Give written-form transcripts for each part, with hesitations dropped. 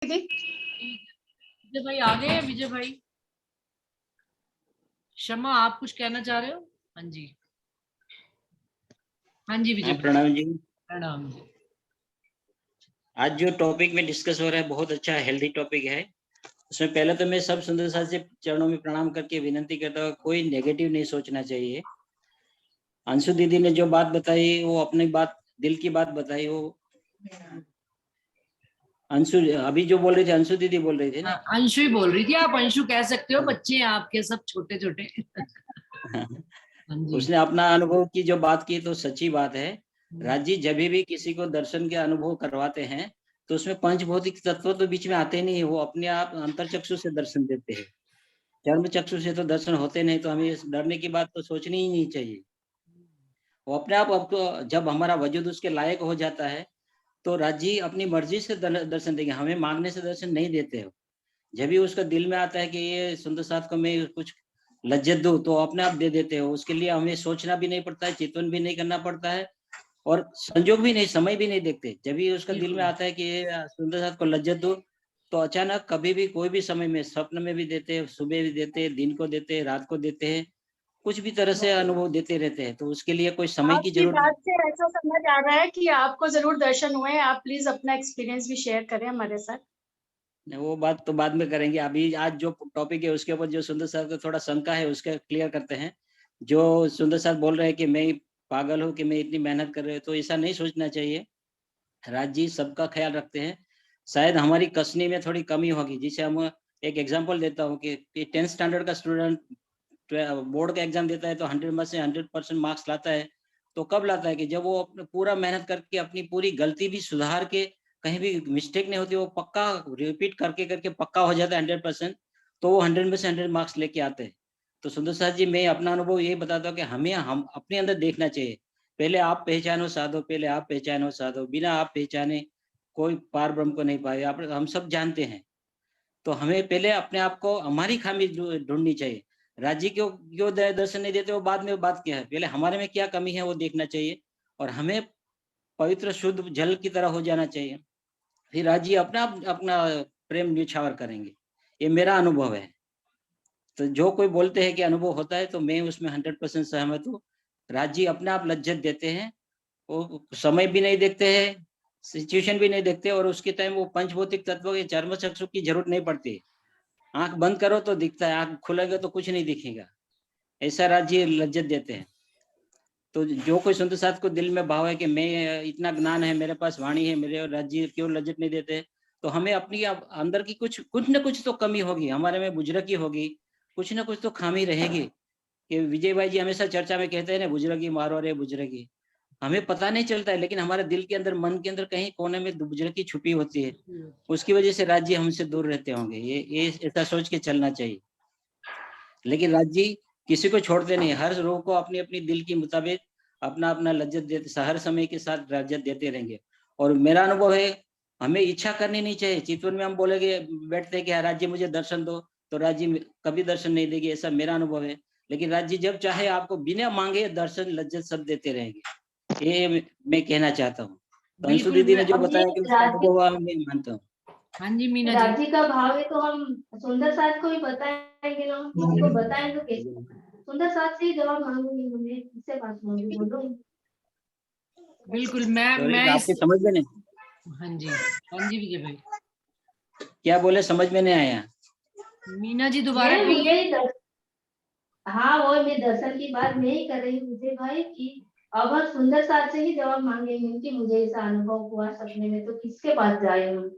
विजय भाई आ गए हैं। विजय भाई, शमा आप कुछ कहना चाह रहे हो? हाँ जी, हाँ जी विजय हाँ, भाई। प्रणाम जी। प्रणाम जी। आज जो टॉपिक में डिस्कस हो रहा है बहुत अच्छा हेल्दी टॉपिक है। उसमें पहले तो मैं सब सुंदर साथ से चरणों में प्रणाम करके विनती करता हूँ, कोई नेगेटिव नहीं सोचना चाहिए। अंशु दीदी ने जो बात बताई वो अपनी बात, दिल की बात बताई। वो अंशु अभी जो बोल रहे थे, अंशु दीदी बोल रही थी ना। अंशु ही बोल रही थी, आप अंशु कह सकते हो, बच्चे हैं आपके सब छोटे छोटे। हाँ जी। उसने अपना अनुभव की जो बात की तो सच्ची बात है। राजी जब भी किसी को दर्शन के अनुभव करवाते हैं तो उसमें पंच भौतिक तत्व तो बीच में आते नहीं है, वो अपने आप अंतर चक्षु से दर्शन देते हैं। चर्म चक्षु से तो दर्शन होते नहीं, तो हमें डरने की बात तो सोचनी ही नहीं चाहिए। वो अपने आप आपको जब हमारा वजूद उसके लायक हो जाता है तो राजी अपनी मर्जी से दर्शन देंगे, हमें मांगने से दर्शन नहीं देते हो। जब भी उसका दिल में आता है कि ये सुंदर साथ को मैं कुछ लज्जत दूं तो अपने आप दे देते हो। उसके लिए हमें सोचना भी नहीं पड़ता है, चिंतन भी नहीं करना पड़ता है, और संजोग भी नहीं, समय भी नहीं देखते। जब भी उसका दिल में आता है कि ये सुंदर साथ को लज्जत दो तो अचानक कभी भी कोई भी समय में, स्वप्न में भी देते हैं, सुबह भी देते हैं, दिन को देते हैं, रात को देते हैं, कुछ भी तरह से अनुभव देते रहते हैं। तो उसके लिए कोई समय की आपकी जरूरत बात से ऐसा समझ आ रहा है कि आपको जरूर दर्शन हुए हैं। आप प्लीज अपना एक्सपीरियंस भी शेयर करें हमारे साथ। नहीं। वो बात तो बाद में करेंगे, अभी आज जो टॉपिक है उसके ऊपर जो सुंदर साथ को थोड़ा शंका है उसका क्लियर करते हैं। जो सुंदर साथ बोल रहे हैं कि मैं पागल हूँ कि मैं इतनी मेहनत कर रहे हूँ, तो ऐसा नहीं सोचना चाहिए। राज जी सबका ख्याल रखते हैं। शायद हमारी कसनी में थोड़ी कमी होगी, जिसे हम एक एग्जांपल देता हूँ कि 10th स्टैंडर्ड का स्टूडेंट बोर्ड का एग्जाम देता है तो 100 में से 100% मार्क्स लाता है। तो कब लाता है कि जब वो अपने पूरा मेहनत करके अपनी पूरी गलती भी सुधार के, कहीं भी मिस्टेक नहीं होती, वो पक्का रिपीट करके करके पक्का हो जाता है 100%। तो वो 100 में से 100 मार्क्स लेके आते हैं। तो सुंदर साथ जी, मैं अपना अनुभव ये बताता हूँ कि हमें हम अपने अंदर देखना चाहिए। पहले आप पहचानो साधो, पहले आप पहचानो साधो, बिना आप पहचाने कोई पार ब्रह्म को नहीं पाए, हम सब जानते हैं। तो हमें पहले अपने आप को, हमारी खामी ढूंढनी चाहिए। राज्य क्यों दर्शन नहीं देते वो बाद में बात क्या है, पहले हमारे में क्या कमी है वो देखना चाहिए। और हमें पवित्र शुद्ध जल की तरह हो जाना चाहिए, फिर राज्य अपना अपना प्रेम न्यौछावर करेंगे। ये मेरा अनुभव है। तो जो कोई बोलते हैं कि अनुभव होता है तो मैं उसमें 100% सहमत हूँ। राज्य अपने आप लज्जत देते हैं, वो समय भी नहीं देखते हैं, सिचुएशन भी नहीं देखते, और उसके टाइम वो पंचभौतिक तत्वों के चर्म चक्षु की जरूरत नहीं पड़ती। आंख बंद करो तो दिखता है, आंख खुलेगा तो कुछ नहीं दिखेगा। ऐसा राज्य लज्जत देते हैं। तो जो कोई संत साथ को दिल में भाव है कि मैं इतना ज्ञान है मेरे पास, वाणी है मेरे, और राज्य क्यों लज्जत नहीं देते, तो हमें अपनी अंदर की कुछ न कुछ तो कमी होगी, हमारे में बुजुर्गी होगी, कुछ न कुछ तो खामी रहेगी। कि विजय भाई जी हमेशा चर्चा में कहते हैं ना, बुजुर्गी मारो रे बुजुर्गी। हमें पता नहीं चलता है, लेकिन हमारे दिल के अंदर, मन के अंदर कहीं कोने में बुजुर्गी छुपी होती है। उसकी वजह से राज्य हमसे दूर रहते होंगे, ये ऐसा सोच के चलना चाहिए। लेकिन राज्य किसी को छोड़ते नहीं, हर रोग को अपनी अपनी दिल के मुताबिक अपना अपना लज्जत देते, हर समय के साथ लज्जत देते रहेंगे। और मेरा अनुभव है, हमें इच्छा करनी नहीं चाहिए। चितवन में हम बोलेंगे, बैठते कि राज्य मुझे दर्शन दो, तो राज्य कभी दर्शन नहीं देगी, ऐसा मेरा अनुभव है। लेकिन राज्य जब चाहे आपको बिना मांगे दर्शन लज्जत सब देते रहेंगे, ये मैं कहना चाहता हूँ। तो अंशु बिल्कुल। दीदी ने जो अब ये बताया कि उसका अनुभव मैं मानता हूँ। हाँ जी मीना जी। राज्य का भाव है तो हम सुंदर साथ को ही बताएंगे ना, किसी को बताएं तो कैसे? सुंदर साथ से ही जवाब मांगूंगी, मैं किससे बात मांगूंगी बोलो। बिल्कुल। सॉरी, मैं इस आपकी समझ में नहीं, हाँ जी, हाँ जी विजय भाई। क्या बोले समझ में नहीं आया। मीना जी दोबारा मैं कहिए। मुझे हाँ, वो मैं दर्शन की बात मैं ही कर रही हूँ मुझे भाई कि अब हम सुंदर साथ से ही जवाब मांगेंगे कि मुझे ऐसा अनुभव हुआ सपने में, तो किसके पास जाए हम?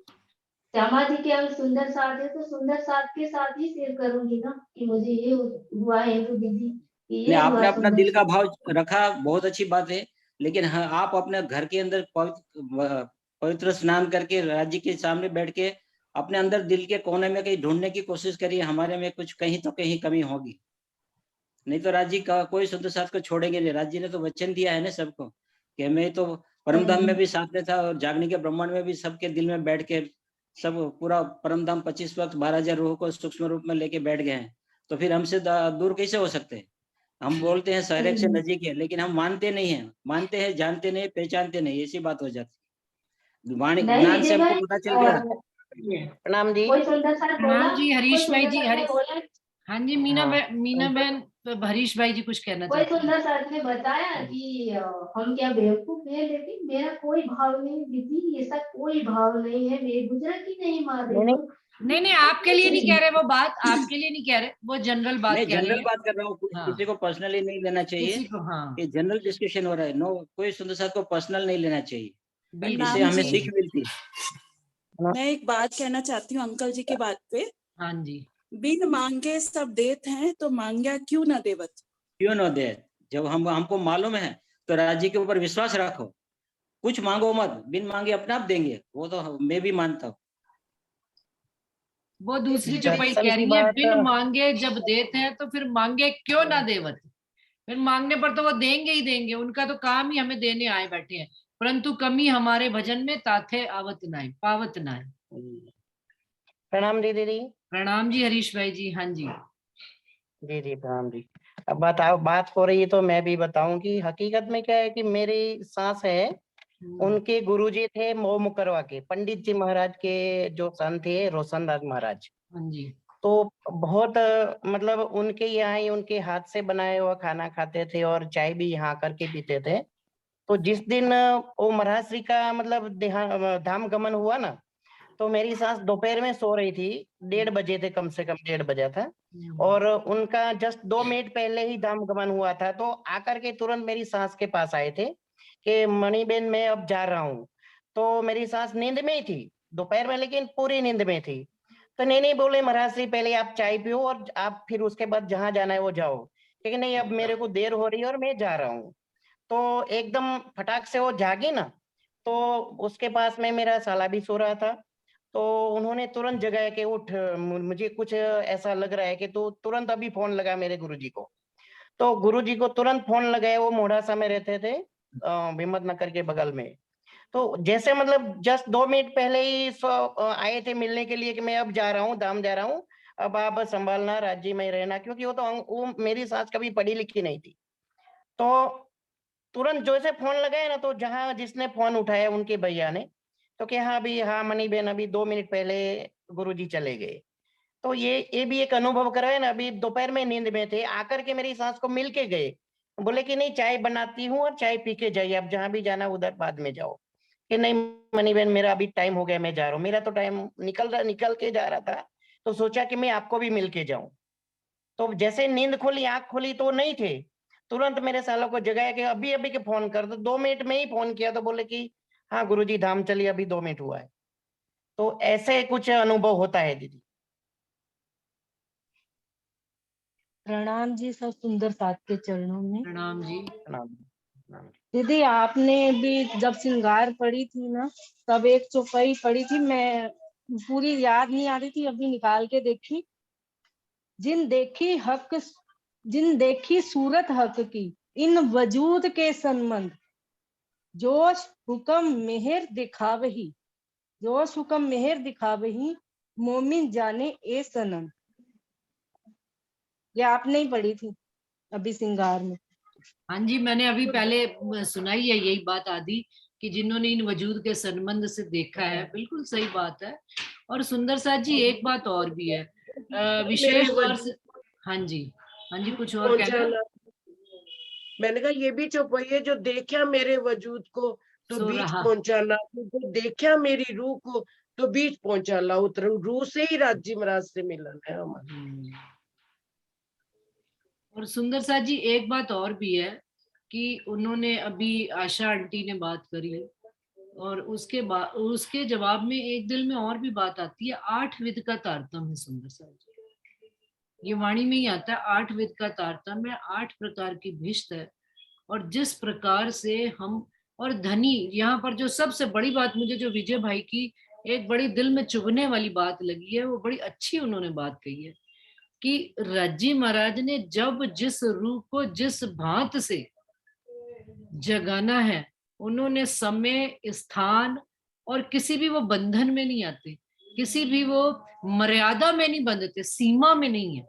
श्यामा जी के हम सुंदर साथ है तो सुंदर साथ के साथ ही शेयर करूंगी ना कि मुझे ये हुआ है, तो दीदी ने ये आपने हुआ अपना सुंदर दिल का साथ। भाव रखा, बहुत अच्छी बात है। लेकिन हाँ, आप अपने घर के अंदर पवित्र स्नान करके राज्य के सामने बैठ के अपने अंदर दिल के कोने में कहीं ढूंढने की कोशिश करिए, हमारे में कुछ कहीं तो कहीं कमी होगी। नहीं तो राज्य का कोई शुद्ध साथ को छोड़ेंगे नहीं। राज्य ने तो वचन दिया है ना सबको कि मैं तो परम धाम में भी साथ में था, और जागने के ब्रह्मांड में भी सबके दिल में बैठ के सब पूरा परम धाम 25 वक्त 12,000 रूह को सूक्ष्म रूप में लेके बैठ गए हैं। तो फिर हमसे दूर कैसे हो सकते हैं? हम बोलते हैं सहरेक से नजदीक है, लेकिन हम मानते नहीं है, मानते हैं जानते नहीं, पहचानते नहीं, ऐसी बात हो जाती है। वाणी नहीं ज्ञान से विजय हमको भाई, पता चल गया, प्रणाम जी। कोई सुंदर साथ बोला? प्रणाम जी हरीश कोई भाई सुंदर जी। साथ ने बोला? हाँ जी मीना हाँ। मीना बहन, तो हरीश भाई जी कुछ कहना कोई चाहते हैं। सुंदर साथ ने बताया कि हम क्या बेवकूफ है, लेकिन मेरा कोई भाव नहीं दीदी, ऐसा कोई भाव नहीं है, मेरी गुजरात की नहीं मार रही नहीं, हूँ। नहीं आपके लिए नहीं कह रहे, वो बात आपके लिए नहीं कह रहे, वो जनरल बात मैं कह रहे जनरल हैं। बात कर रहा हूँ, हाँ। किसी को पर्सनली नहीं लेना चाहिए। किसी को, हाँ ये जनरल डिस्कशन हो रहा है, नो कोई सुंदर साथ को पर्सनल नहीं लेना चाहिए, बिल्कुल। इससे हमें सीख मिलती है। मैं एक बात कहना चाहती हूँ अंकल जी की बात पे। हाँ जी। बिन मांगे सब देत हैं, तो मांग्या क्यों न देवत। क्यों न दे, जब हमको मालूम है तो राज्य के ऊपर विश्वास रखो, कुछ मांगो मत, बिन मांगे अपने आप देंगे, वो तो मैं भी मानता हूँ। वो दूसरी दरअसल चौपाई कह की रही है, बात- बिन मांगे जब देते हैं तो फिर मांगे क्यों ना देवत। फिर मांगने पर तो वो देंगे ही देंगे, उनका तो काम ही हमें देने आए बैठे हैं। परंतु कमी हमारे भजन में ताथे आवत नाय पावत नाय। प्रणाम जी दीदी। प्रणाम जी हरीश भाई जी। हाँ जी। जी जी प्रणाम जी। अब बात हो रही है तो मैं भी बताऊं कि हकीकत में क्या है कि मेरी सास है, उनके गुरुजी थे मो मुकरवा के पंडित जी महाराज के जो सन थे रोशन दास महाराज। हाँ जी। तो बहुत मतलब उनके यहाँ ही उनके हाथ से बनाया हुआ खाना खाते थे और चाय भी यहाँ करके पीते थे। तो जिस दिन वो महाराज श्री का मतलब धाम गमन हुआ ना, तो मेरी सास दोपहर में सो रही थी, 1:30 बजे थे, कम से कम 1:30 बजा था, और उनका जस्ट 2 मिनट पहले ही धाम गमन हुआ था। तो आकर के तुरंत मेरी सास के पास आए थे कि मणिबेन मैं अब जा रहा हूँ। तो मेरी सास नींद में ही थी दोपहर में, लेकिन पूरी नींद में थी। तो नहीं बोले महाराज श्री पहले आप चाय पियो और आप फिर उसके बाद जहां जाना है वो जाओ, क्योंकि नहीं अब मेरे को देर हो रही है और मैं जा रहा हूँ। तो एकदम फटाक से वो जागी ना, तो उसके पास में मेरा साला भी सो रहा था। तो उन्होंने तुरंत जगाया कि उठ, मुझे कुछ ऐसा लग रहा है कि तो तुरंत अभी फोन लगा मेरे गुरुजी को। तो गुरुजी को तुरंत फोन लगाया, वो मोड़ासा में रहते थे, हिम्मत नगर के बगल में। तो जैसे मतलब जस्ट 2 मिनट पहले ही आए थे मिलने के लिए कि मैं अब जा रहा हूँ, धाम जा रहा हूँ, अब आप संभालना, राज्य में रहना, क्योंकि वो मेरी सास कभी पढ़ी लिखी नहीं थी। तो तुरंत जैसे फोन लगाया ना, तो जहां जिसने फोन उठाया उनके भैया ने, तो कि हाँ अभी, हाँ मनी बेन अभी 2 मिनट पहले गुरुजी चले गए। तो ये भी एक अनुभव करा है ना, अभी दोपहर में नींद में थे, आकर के मेरी सास को मिल के गए, बोले कि नहीं चाय बनाती हूँ और चाय पी के जाइए, अब जहां भी जाना उधर बाद में जाओ। कि नहीं मनी बेन मेरा अभी टाइम हो गया, मैं जा रहा हूँ, मेरा तो टाइम निकल के जा रहा था, तो सोचा कि मैं आपको भी मिल के जाऊं। तो जैसे नींद खोली, आंख खोली तो नहीं थे, तुरंत मेरे सालों को जगाया कि अभी अभी के फोन कर दो। 2 मिनट में ही फोन किया तो बोले कि हाँ गुरुजी धाम चलिए, अभी 2 मिनट हुआ है। तो ऐसे कुछ अनुभव होता है दीदी। प्रणाम जी सब सुंदर साथ के चरणों में। प्रणाम जी। दीदी आपने भी जब श्रृंगार पढ़ी थी ना, तब एक चौपाई पढ़ी थी, मैं पूरी याद नहीं आ रही थी, अभी निकाल के देखी। जिन देखी सूरत हक की, इन वजूद के संबंध, जोश हुक्म मेहर दिखावही, जोश हुक्म मेहर दिखावही, मोमिन जाने ए सनम। ये आपने ही पढ़ी थी अभी श्रृंगार में। हाँ जी, मैंने अभी पहले सुनाई है यही बात आदि, कि जिन्होंने इन वजूद के संबंध से देखा है, बिल्कुल सही बात है। और सुंदर साथ जी एक बात और भी है, विशेष तौर से। हाँ जी, हाँ जी, कुछ और कहना है? मैंने कहा ये भी चौपाई है, जो देखा मेरे वजूद को तो सो बीच रहा। पहुंचाला, जो देखा मेरी रूह को तो बीच पहुंचाला उतरम, रूह से ही राज्य महाराज से मिलन है हमारा। और सुंदर साथ जी एक बात और भी है कि उन्होंने अभी आशा आंटी ने बात करी, और उसके जवाब में एक दिल में और भी बात आती है, 8 विध का तारतम्य है सुंदर साथ जी। ये वाणी में ही आता है, 8 विध का तारतम्य, 8 प्रकार की भिष्ट है। और जिस प्रकार से हम, और धनी, यहाँ पर जो सबसे बड़ी बात मुझे जो विजय भाई की एक बड़ी दिल में चुभने वाली बात लगी है, वो बड़ी अच्छी उन्होंने बात कही है कि राज्य महाराज ने जब जिस रूह को जिस भांत से जगाना है, उन्होंने समय, स्थान और किसी भी वो बंधन में नहीं आते, किसी भी वो मर्यादा में नहीं बंधते, सीमा में नहीं है,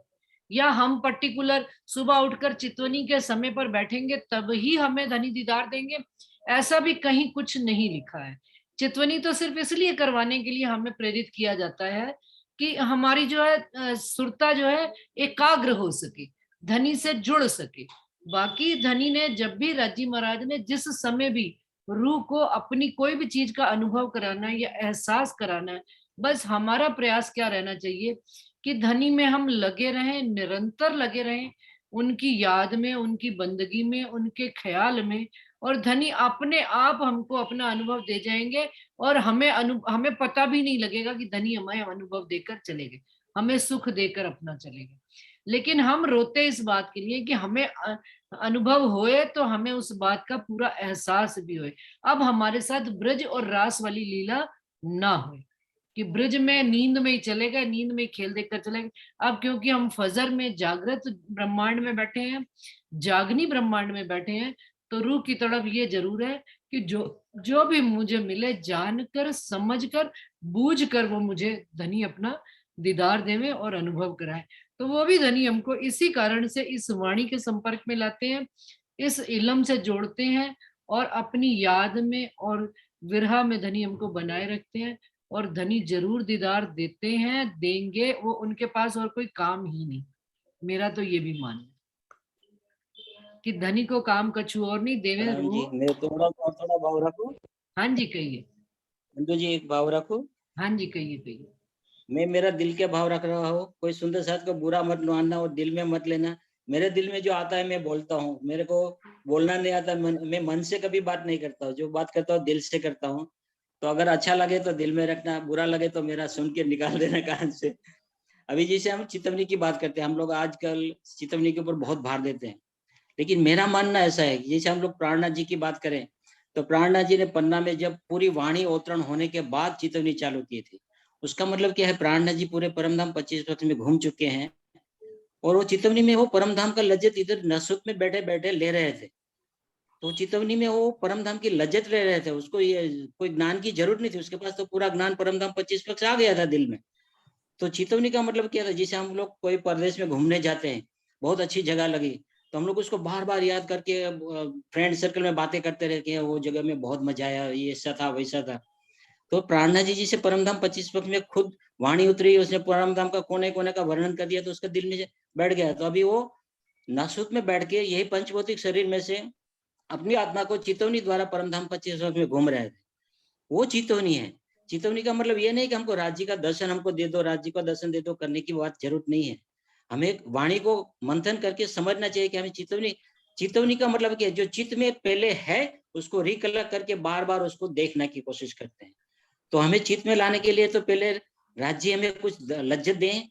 या हम पर्टिकुलर सुबह उठकर चितवनी के समय पर बैठेंगे तब ही हमें धनी दीदार देंगे, ऐसा भी कहीं कुछ नहीं लिखा है। चितवनी तो सिर्फ इसलिए करवाने के लिए हमें प्रेरित किया जाता है कि हमारी जो है सुरता जो है एकाग्र हो सके, धनी से जुड़ सके। बाकी धनी ने जब भी राजी महाराज ने जिस समय भी रूह को अपनी कोई भी चीज का अनुभव कराना है या एहसास कराना है, बस हमारा प्रयास क्या रहना चाहिए कि धनी में हम लगे रहें, निरंतर लगे रहें, उनकी याद में, उनकी बंदगी में, उनके ख्याल में, और धनी अपने आप हमको अपना अनुभव दे जाएंगे और हमें पता भी नहीं लगेगा कि धनी हमें अनुभव देकर चले गए, हमें सुख देकर अपना चले गए। लेकिन हम रोते इस बात के लिए कि हमें अनुभव होए तो हमें उस बात का पूरा एहसास भी होए। अब हमारे साथ ब्रज और रास वाली लीला ना हो कि ब्रज में नींद में ही चले गए, नींद में ही खेल देखकर चले गए। अब क्योंकि हम फजर में जागृत ब्रह्मांड में बैठे हैं, जागनी ब्रह्मांड में बैठे हैं, तो रूह की तड़प ये जरूर है कि जो भी मुझे मिले, जानकर, समझकर, बूझकर वो मुझे धनी अपना दीदार देवे और अनुभव कराए। तो वो भी धनी हमको इसी कारण से इस वाणी के संपर्क में लाते हैं, इस इलम से जोड़ते हैं और अपनी याद में और विरहा में धनी हमको बनाए रखते हैं। और धनी जरूर दीदार देते हैं, देंगे, वो उनके पास और कोई काम ही नहीं। मेरा तो ये भी मानना है कि धनी को काम कछु और नहीं देवे जी, रूह। मैं थोड़ा भाव रखूं। हाँ जी कहिए। नंदू जी एक भाव रखूं। हाँ जी कहिए कहिए। मैं मेरा दिल के भाव रख रहा हूँ, कोई सुंदर साथ को बुरा मत मानना और दिल में मत लेना। मेरे दिल में जो आता है मैं बोलता हूँ, मेरे को बोलना नहीं आता, मैं मन से कभी बात नहीं करता हूँ, जो बात करता हूँ दिल से करता हूँ। तो अगर अच्छा लगे तो दिल में रखना, बुरा लगे तो मेरा सुन के निकाल देना कान से। अभी जैसे हम चितवनी की बात करते हैं, हम लोग आजकल चितवनी के ऊपर बहुत भार देते हैं, लेकिन मेरा मानना ऐसा है कि जैसे हम लोग प्राणनाथ जी की बात करें तो प्राणनाथ जी ने पन्ना में जब पूरी वाणी अवतरण होने के बाद चितवनी चालू की थी, उसका मतलब क्या है, प्राणनाथ जी पूरे परमधाम 25 वर्ष में घूम चुके हैं और वो चितवनी में वो परमधाम का लज्जत इधर नसुत में बैठे बैठे ले रहे थे। तो चितवनी में वो परमधाम की लज्जत ले रहे थे, उसको ये कोई ज्ञान की जरूरत नहीं थी, उसके पास तो पूरा ज्ञान परमधाम 25 वर्ष आ गया था दिल में। तो चितवनी का मतलब क्या था, जैसे हम लोग कोई प्रदेश में घूमने जाते हैं, बहुत अच्छी जगह लगी तो हम लोग उसको बार बार याद करके फ्रेंड सर्कल में बातें करते रहते हैं, वो जगह में बहुत मजा आया, ये ऐसा था वैसा था। तो प्राणनाथ जी से परमधाम 25 वर्ष में खुद वाणी उतरी, उसने परमधाम का कोने कोने का वर्णन कर दिया, तो उसका दिल में बैठ गया। तो अभी वो नासुत में बैठ के यही पंचभौतिक शरीर में से अपनी आत्मा को चितवनी द्वारा परमधाम 25 वर्ष में घूम रहे थे, वो चितवनी है। चितवनी का मतलब ये नहीं कि हमको राज्य का दर्शन हमको दे दो, राज्य का दर्शन दे दो, करने की बात जरूरत नहीं है। हमें वाणी को मंथन करके समझना चाहिए कि हमें चितवनी का मतलब क्या है, जो चित्त में पहले है उसको रिकलेक्ट करके बार बार उसको देखने की कोशिश करते हैं। तो हमें चित्त में लाने के लिए तो पहले राज्य हमें कुछ लज्जत दें,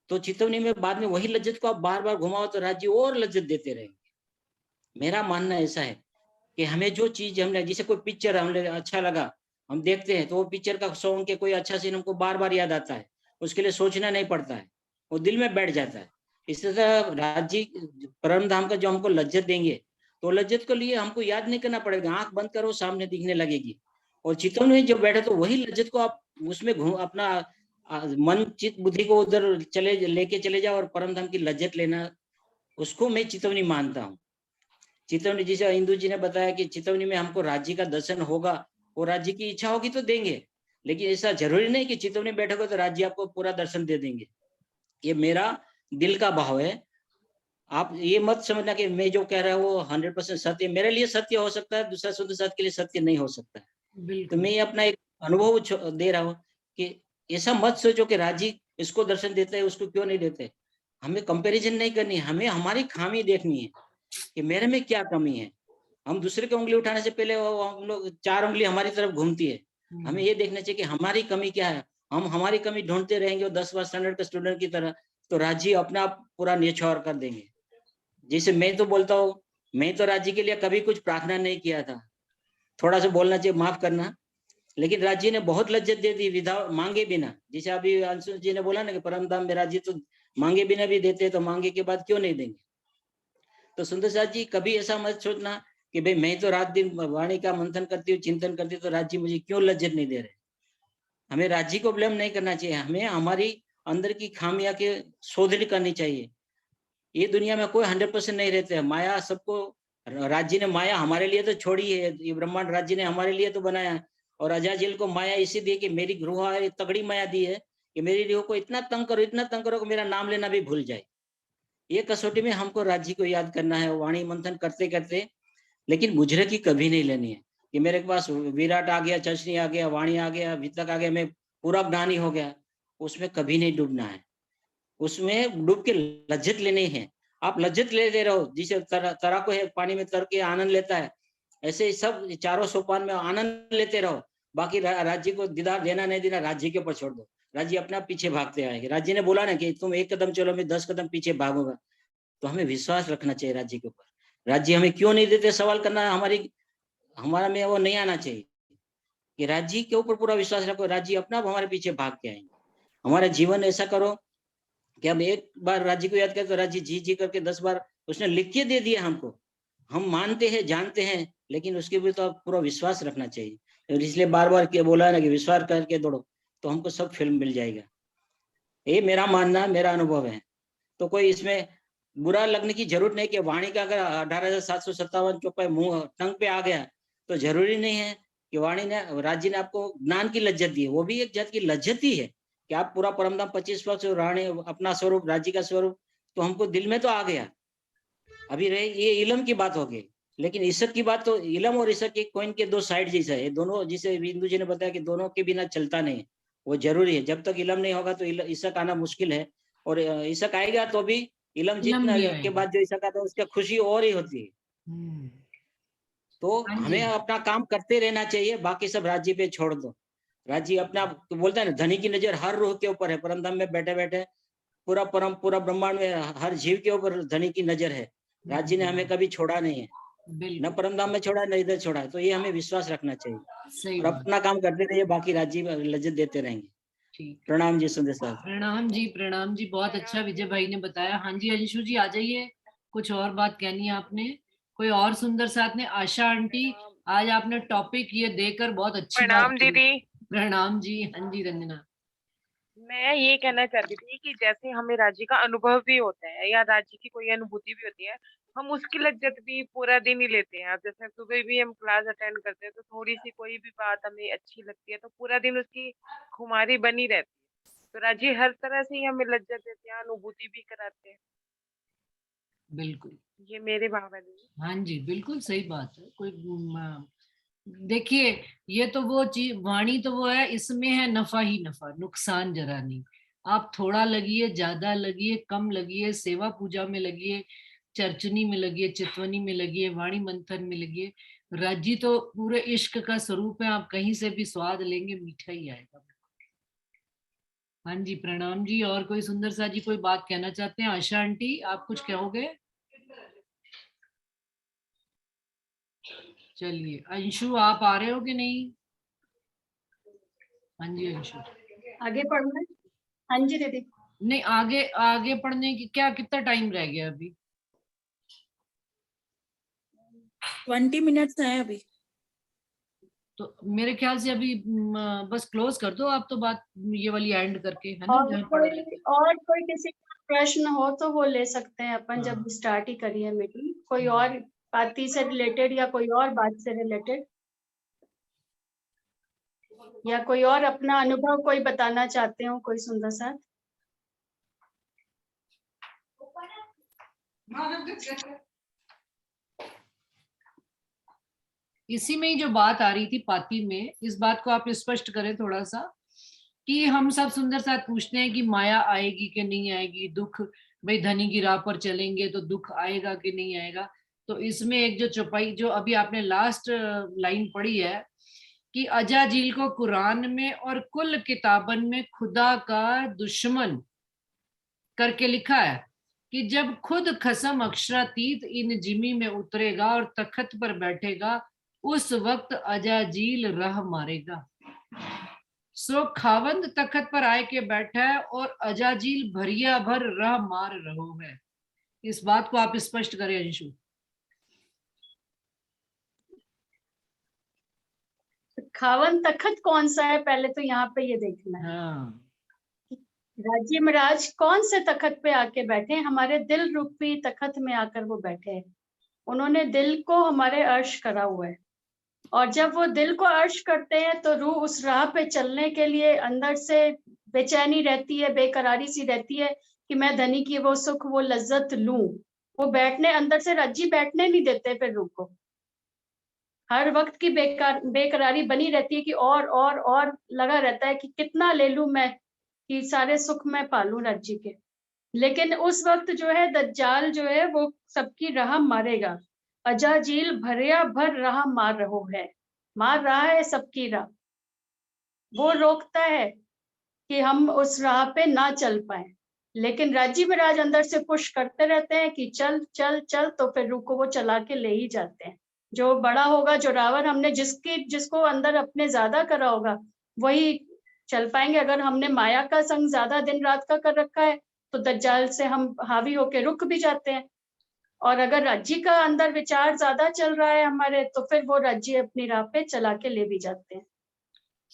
तो चितवनी में बाद में वही लज्जत को आप बार बार घुमाओ तो राज्य और लज्जत देते रहेंगे। मेरा मानना ऐसा है कि हमें जो चीज हमने, जैसे कोई पिक्चर हमें अच्छा लगा, हम देखते हैं तो वो पिक्चर का सॉन्ग के कोई अच्छा सीन हमको बार बार याद आता है, उसके लिए सोचना नहीं पड़ता है, वो दिल में बैठ जाता है। इस तरह राज्य परम धाम का जो हमको लज्जत देंगे, तो लज्जत के लिए हमको याद नहीं करना पड़ेगा, आंख बंद करो सामने दिखने लगेगी। और चितवनी में जो बैठे तो वही लज्जत को आप उसमें अपना मन चित्त बुद्धि को उधर लेके चले जाओ और परम धाम की लज्जत लेना, उसको मैं चितवनी मानता हूँ। चितवनी, जैसे इंदु जी ने बताया कि चितवनी में हमको राज्य का दर्शन होगा, वो राज्य की इच्छा होगी तो देंगे, लेकिन ऐसा जरूरी नहीं कि चितवनी बैठोगे तो राज्य आपको पूरा दर्शन दे देंगे। ये मेरा दिल का भाव है। आप ये मत समझना कि मैं जो कह रहा हूँ वो 100% सत्य, मेरे लिए सत्य हो सकता है, दूसरा शुद्ध सत्य के लिए सत्य नहीं हो सकता है। तो मैं अपना एक अनुभव दे रहा हूँ कि ऐसा मत सोचो कि राज्य इसको दर्शन देते हैं उसको क्यों नहीं देते। हमें कंपैरिजन नहीं करनी है, हमें हमारी खामी देखनी है कि मेरे में क्या कमी है। हम दूसरे की उंगली उठाने से पहले हम लोग 4 उंगली हमारी तरफ घूमती है। हमें ये देखना चाहिए कि हमारी कमी क्या है। हम हमारी कमी ढूंढते रहेंगे 10 स्टैंडर्ड के स्टूडेंट की तरह, तो राज्य अपना आप पूरा निछावर कर देंगे। जैसे मैं तो बोलता हूँ, मैं तो राज्य के लिए कभी कुछ प्रार्थना नहीं किया था, थोड़ा सा बोलना चाहिए, माफ करना, लेकिन राज्य ने बहुत लज्जत दे दी विदाउट मांगे बिना। जैसे अभी अंशु जी ने बोला ना कि परम धाम में राज्य तो मांगे बिना भी देते, तो मांगे के बाद क्यों नहीं देंगे। तो सुंदर साथ जी कभी ऐसा मत सोचना कि भाई मैं तो रात दिन वाणी का मंथन करती हूँ, चिंतन करती हूँ, तो राज्य मुझे क्यों लज्जत नहीं दे रहे। हमें राज्य को ब्लेम नहीं करना चाहिए, हमें हमारी अंदर की खामियां के शोधन करनी चाहिए। ये दुनिया में कोई 100% नहीं रहते हैं, माया सबको, राज्य ने माया हमारे लिए तो छोड़ी है, ये ब्रह्मांड राज्य ने हमारे लिए तो बनाया है, और अजाजिल को माया इसी दी कि मेरी रूह तगड़ी माया दी है कि मेरी रूह को इतना तंग करो कि मेरा नाम लेना भी भूल जाए। ये कसौटी में हमको राज्य को याद करना है, वाणी मंथन करते करते, लेकिन मुजरे की कभी नहीं लेनी है कि मेरे पास विराट आ गया, चशनी आ गया, वाणी आ गया, वितक आ गया, मैं पूरा ज्ञानी हो गया। उसमें कभी नहीं डूबना है, उसमें डूब के लज्जत लेनी है। आप लज्जत ले रहो, जिसे तैराक है पानी में तर के आनंद लेता है, ऐसे ही सब चारों सोपान में आनंद लेते रहो। बाकी राज्य को दीदार देना नहीं देना राज्य के ऊपर छोड़ दो, राज्य अपना पीछे भागते आएंगे। राज्य ने बोला ना कि तुम 1 कदम चलो, मैं 10 कदम पीछे भागूंगा। तो हमें विश्वास रखना चाहिए राज्य के ऊपर। राज्य हमें क्यों नहीं देते सवाल करना हमारा में वो नहीं आना चाहिए कि राज्य के ऊपर पूरा विश्वास रखो, राज्य अपना हमारे पीछे भाग के आएंगे। हमारा जीवन ऐसा करो कि हम एक बार राज्य को याद करें तो राज्य जी करके 10 बार उसने लिख के दे दिया हमको। हम मानते हैं, जानते हैं, लेकिन उसके भी तो पूरा विश्वास रखना चाहिए। इसलिए बार बार बोला है ना कि विश्वास करके दौड़ो, तो हमको सब फिल्म मिल जाएगा। ये मेरा मानना, मेरा अनुभव है। तो कोई इसमें बुरा लगने की जरूरत नहीं कि वाणी का अगर 18,757 चौपाई मुंह टंग पे आ गया तो जरूरी नहीं है कि वाणी ने, राज्य ने आपको ज्ञान की लज्जत दी है। वो भी एक जात की लज्जत ही है कि आप पूरा परमधाम 25 पक्ष राणी अपना स्वरूप, राज्य का स्वरूप तो हमको दिल में तो आ गया। अभी रहे ये इलम की बात होगी, लेकिन ईसक की बात तो इलम और ईसक एक कॉइन के 2 साइड जैसा है। दोनों, जिसे बिंदु जी ने बताया कि दोनों के बिना चलता नहीं, वो जरूरी है। जब तक इलम नहीं होगा तो ईसक आना मुश्किल है, और ईसक आएगा तो भी इलम जितना के बाद जो ईसक आता है उसका खुशी और ही होती है। तो हमें अपना काम करते रहना चाहिए, बाकी सब राज्य पे छोड़ दो। राज्य अपना तो बोलता है ना, धनी की नजर हर रूह के ऊपर है। परमधाम में बैठे बैठे पूरा ब्रह्मांड में हर जीव के ऊपर धनी की नजर है। राज्य ने हमें कभी छोड़ा नहीं है, न परमधाम में छोड़ा न इधर छोड़ा। तो ये हमें विश्वास रखना चाहिए और अपना काम करते रहिए, बाकी राज्य लज्जत देते रहेंगे। प्रणाम जी सुंदर साहब। प्रणाम जी, प्रणाम जी। बहुत अच्छा विजय भाई ने बताया। हाँ जी अंशु जी आ जाइए, कुछ और बात कहनी है आपने? कोई और सुंदर साथ ने? आशा आंटी, आज आपने टॉपिक ये देकर बहुत अच्छी बात प्रणाम दीदी। प्रणाम जी। हाँ जी रंजना, मैं ये कहना चाहती थी कि जैसे हमें राज्य का अनुभव भी होता है या राज्य की कोई अनुभूति भी होती है, हम उसकी लज्जत भी पूरा दिन ही लेते हैं। अब जैसे सुबह भी हम क्लास अटेंड करते हैं तो थोड़ी सी कोई भी बात हमें अच्छी लगती है तो पूरा दिन उसकी खुमारी बनी रहती है। तो राज्य हर तरह से ही हमें लज्जत देते हैं, अनुभूति भी कराते हैं। बिल्कुल ये मेरे भाव है दीदी। हाँ जी, बिल्कुल सही बात है। कोई देखिए, ये तो वो चीज, वाणी तो वो है, इसमें है नफा ही नफा, नुकसान जरा नहीं। आप थोड़ा लगिए, ज्यादा लगिए, कम लगिए, सेवा पूजा में लगिए, चर्चनी में लगिए, चितवनी में लगिए, वाणी मंथन में लगिए, राज्य तो पूरे इश्क का स्वरूप है। आप कहीं से भी स्वाद लेंगे, मीठा ही आएगा। हाँ जी प्रणाम जी। और कोई सुंदर सा जी कोई बात कहना चाहते हैं? आशा आंटी आप कुछ कहोगे? चलिए अंशु, आप आ रहे हो कि नहीं? हाँ जी अंशु, आगे पढ़ना है? हाँ जी दीदी। नहीं, आगे आगे पढ़ने की क्या, कितना टाइम रह गया अभी? 20 मिनट्स है अभी। तो मेरे ख्याल से अभी बस क्लोज कर दो आप तो बात, ये वाली एंड करके, है ना? और कोई किसी का प्रश्न हो तो वो ले सकते हैं अपन। जब स्टार्ट ही करी है मीटिंग, कोई और पार्टी से रिलेटेड या कोई और बात से रिलेटेड, या कोई और अपना अनुभव कोई बताना चाहते हो, कोई सुंदर साथ? इसी में ही जो बात आ रही थी पाती में, इस बात को आप स्पष्ट करें थोड़ा सा, कि हम सब सुंदर साथ पूछते हैं कि माया आएगी कि नहीं आएगी, दुख, भाई धनी की राह पर चलेंगे तो दुख आएगा कि नहीं आएगा। तो इसमें एक जो चौपाई, जो अभी आपने लास्ट लाइन पढ़ी है कि अजाजील को कुरान में और कुल किताबन में खुदा का दुश्मन करके लिखा है कि जब खुद खसम अक्षरातीत इन जिमी में उतरेगा और तख्त पर बैठेगा, उस वक्त अजाजील राह मारेगा। सो खावंद तख्त पर आए के बैठा है और अजाजील भरिया भर राह मार रहो है। इस बात को आप स्पष्ट करें अंशु। खावन तखत कौन सा है, पहले तो यहाँ पे ये देखना है। हाँ, राज्य महाराज कौन से तखत पे आके बैठे? हमारे दिल रूपी तखत में आकर वो बैठे हैं। उन्होंने दिल को हमारे अर्श करा हुआ है। और जब वो दिल को अर्श करते हैं तो रूह उस राह पे चलने के लिए अंदर से बेचैनी रहती है, बेकरारी सी रहती है कि मैं धनी की वो सुख, वो लज्जत लूं। वो बैठने, अंदर से रज्जी बैठने नहीं देते फिर रूह को। हर वक्त की बेकरारी बनी रहती है कि और लगा रहता है कि कितना ले लूं मैं, कि सारे सुख मैं पालूं रज्जी के। लेकिन उस वक्त जो है दज्जाल जो है वो सबकी राह मारेगा। अजाजील भरिया भर राह मार रहा है सबकी राह। वो रोकता है कि हम उस राह पे ना चल पाए, लेकिन राजी महाराज अंदर से पुश करते रहते हैं कि चल चल चल, तो फिर रूह को वो चला के ले ही जाते हैं। जो बड़ा होगा, जो रावण हमने जिसको अंदर अपने ज्यादा करा होगा वही चल पाएंगे। अगर हमने माया का संग ज्यादा दिन रात का कर रखा है तो दज्जाल से हम हावी होके रुक भी जाते हैं। और अगर राज्जी का अंदर विचार ज्यादा चल रहा है हमारे, तो फिर वो राज्जी अपनी राह पे चला के ले भी जाते हैं।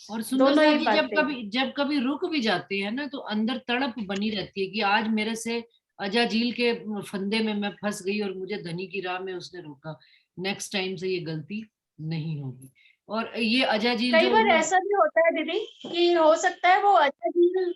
और सुंदर दोनों साहब ही जी, बातें। जब कभी रुक भी जाते हैं ना, तो अंदर तड़प बनी रहती है कि आज मेरे से अजाजील के फंदे में मैं फंस गई और मुझे धनी की राह में उसने रोका, नेक्स्ट टाइम से ये गलती नहीं होगी। और ये अजाजील कई जो बार ऐसा भी होता है दीदी कि हो सकता है वो अजाजील,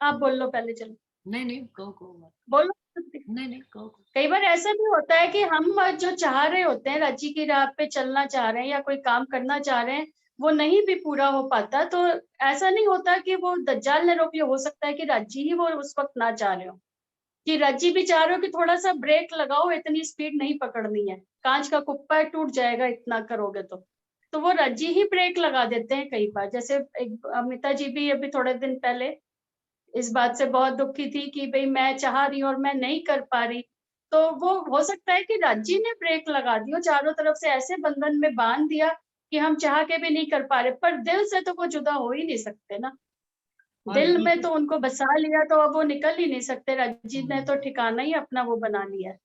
आप बोल लो पहले, चलो। नहीं कहो बोलो। नहीं कहो। कई बार ऐसा भी होता है कि हम जो चाह रहे होते हैं, रज्जी की राह पे चलना चाह रहे हैं या कोई काम करना चाह रहे हैं, वो नहीं भी पूरा हो पाता। तो ऐसा नहीं होता कि वो दज्जाल ने रोक लिया, हो सकता है कि रज्जी ही वो उस वक्त ना चाह रहे हो, कि रज्जी भी चाह रहे हो कि थोड़ा सा ब्रेक लगाओ, इतनी स्पीड नहीं पकड़नी है, कांच का कुप्पा टूट जाएगा इतना करोगे तो वो रज्जी ही ब्रेक लगा देते हैं कई बार। जैसे एक अमिता जी भी अभी थोड़े दिन पहले इस बात से बहुत दुखी थी कि भाई मैं चाह रही हूँ और मैं नहीं कर पा रही, तो वो हो सकता है कि राज्जी ने ब्रेक लगा दी हो, चारों तरफ से ऐसे बंधन में बांध दिया कि हम चाह के भी नहीं कर पा रहे। पर दिल से तो वो जुदा हो ही नहीं सकते ना, दिल में तो उनको बसा लिया, तो अब वो निकल ही नहीं सकते। राज्जी ने तो ठिकाना ही अपना वो बना लिया है,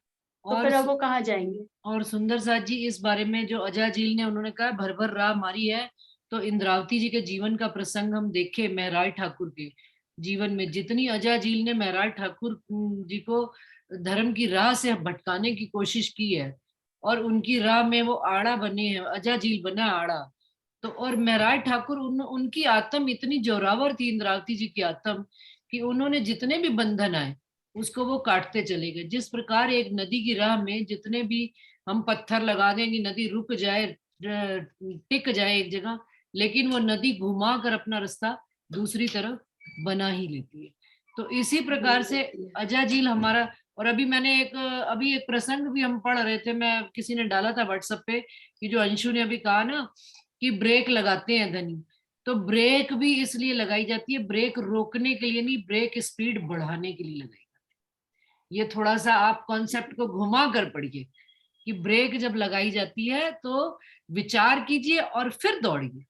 तो फिर अब वो कहाँ जाएंगे। और सुंदर साथ जी, इस बारे में जो अजाजील ने उन्होंने कहा भर भर राह मारी है, तो इंद्रावती जी के जीवन का प्रसंग हम देखे महराज ठाकुर के जीवन में, जितनी अजाजील ने महराज ठाकुर जी को धर्म की राह से भटकाने की कोशिश की है, और उनकी राह में वो आड़ा बने हैं, अजाजील बना आड़ा। तो और महराज ठाकुर उनकी आत्म इतनी जोरावर थी, इंद्रावती जी की आत्म, कि उन्होंने जितने भी बंधन आए उसको वो काटते चले गए। जिस प्रकार एक नदी की राह में जितने भी हम पत्थर लगा देंगे, नदी रुक जाए, टिक जाए एक जगह, लेकिन वो नदी घुमा कर अपना रास्ता दूसरी तरफ बना ही लेती है। तो इसी प्रकार से अजाजील हमारा। और अभी एक प्रसंग भी हम पढ़ रहे थे, मैं किसी ने डाला था व्हाट्सएप पे, कि जो अंशु ने अभी कहा ना कि ब्रेक लगाते हैं धनी, तो ब्रेक भी इसलिए लगाई जाती है, ब्रेक रोकने के लिए नहीं, ब्रेक स्पीड बढ़ाने के लिए लगाई जाती है। ये थोड़ा सा आप कॉन्सेप्ट को घुमा कर पढ़िए कि ब्रेक जब लगाई जाती है तो विचार कीजिए और फिर दौड़िए।